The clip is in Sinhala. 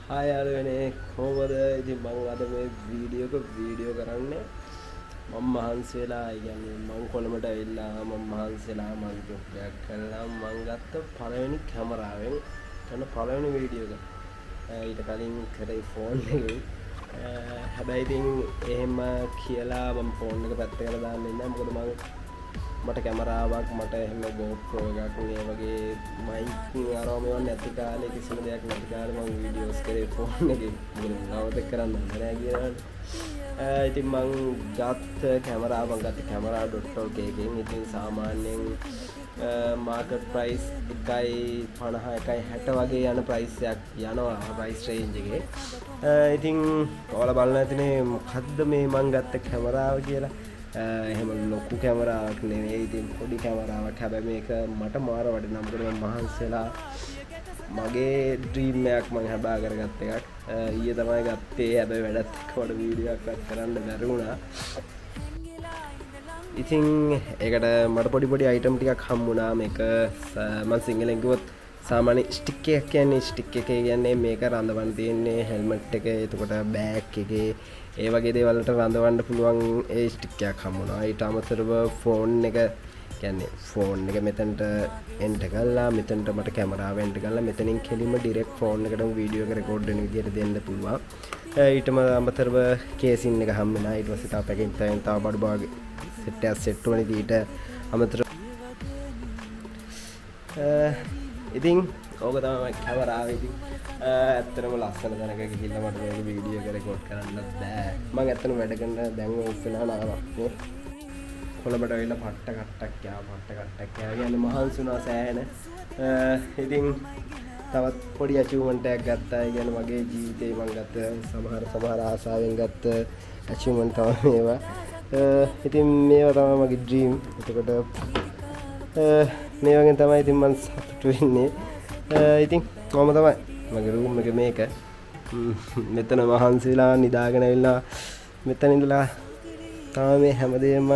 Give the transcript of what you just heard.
हाय යාළුවනේ කොහොමද ඉතින් මම අද මේ වීඩියෝ කරන්නේ මම මහන්සි වෙලා කියන්නේ මම කොළඹට ඇවිල්ලා මම මහන්සි වෙලා මම ජොබ් එකක් කරලා මම ගත්ත පළවෙනි කැමරාවෙන් කරන පළවෙනි වීඩියෝ එක ඊට කලින් කරේ ෆෝන් එකෙන් හැබැයි ඉතින් එහෙම කියලා මම ෆෝන් එක පැත්තකට දාන්න ඉන්නේ මොකද මට කැමරාවක් මට එහෙම GoPro එකක් මේ වගේ මයික් අරම ඒවා නැති කාලේ කිසිම දෙයක් නැති කාලේ මම වීඩියෝස් කරේ ෆෝන් එකෙන් මොකද නවත කරන්න බෑ කියලා ඉතින් මම ගත්ත කැමරා.lk එකෙන් ඉතින් සාමාන්‍යයෙන් මාකට් ප්‍රයිස් 1.50 1.60 වගේ යන ප්‍රයිස් එකක් යනවා ප්‍රයිස් රේන්ජ් එකේ ඉතින් ඔයාලා බලන්න ඇතිනේ මොකද්ද මේ මම ගත්ත කැමරාව කියලා එහෙම ලොකු කැමරාවක් නෙවෙයි ඉතින් පොඩි කැමරාවක් හැබැයි මේක මට මාර වටිනා මොකද මම මහන්සි වෙලා මගේ ඩ්‍රීම් එකක් මම හදා කරගත්ත එකක් ඊයේ තමයි ගත්තේ හැබැයි වැඩත් එක්ක වඩ වීඩියෝ එකක් කරන්න බැරි වුණා ඉතින් ඒකට මට පොඩි අයිටම් ටිකක් හම්බුණා මේක මම සිංහලෙන් කිව්වොත් සාමාන්‍ය ස්ටික් එකක් කියන්නේ ස්ටික් එකේ කියන්නේ මේක රඳවන්න තියෙන්නේ හෙල්මට් එකේ එතකොට බෑග් එකේ ඒ වගේ දේවල් වලට රඳවන්න පුළුවන් ඒ ස්ටික් එකක් හම්බුණා ඊට අමතරව ෆෝන් එක කියන්නේ ෆෝන් එක මෙතනට එන්ටර් කරලා මෙතනට මට කැමරාව එන්ටර් කරලා මෙතනින් කෙලින්ම ඩිරෙක්ට් ෆෝන් එකටම වීඩියෝ එක රෙකෝඩ් වෙන විදිහට දෙන්න පුළුවන් ඊටම අමතරව කේසින් එක හම්බුණා ඊට පස්සේ තව පැකින් තව බඩු භාග සෙට් වෙන ඊට අමතරව ඉතින් ඕක තමයි කැමරාව ඉතින් ඇත්තටම ලස්සන තැනක ගිහිල්ලා මට මේක වීඩියෝ එක රෙකෝඩ් කරන්න බෑ මම ඇත්තටම වැඩ කරන දැන් ඔෆ් වෙලා නාවක් නේ කොළඹට ඇවිල්ලා පට්ට කට්ටක් කියන්නේ මහන්සි වුණා සෑහෙන ඉතින් තවත් පොඩි අචීව්මන්ට් එකක් ගත්තා ඒ කියන්නේ මගේ ජීවිතේ මම ගත්ත සමහර ආසාවෙන් ගත්ත අචීව්මන්ට් තමයි මේවා ඉතින් මේවා තමයි මගේ ඩ්‍රීම් එතකොට මේ වගේ තමයි ඉතින් මම සතුටු වෙන්නේ ඉතින් කොහොම තමයි මගේ රූම් එක මේක මෙතන මහන්සි වෙලා නිදාගෙන ඇවිල්ලා මෙතන ඉඳලා තමයි මේ හැමදේම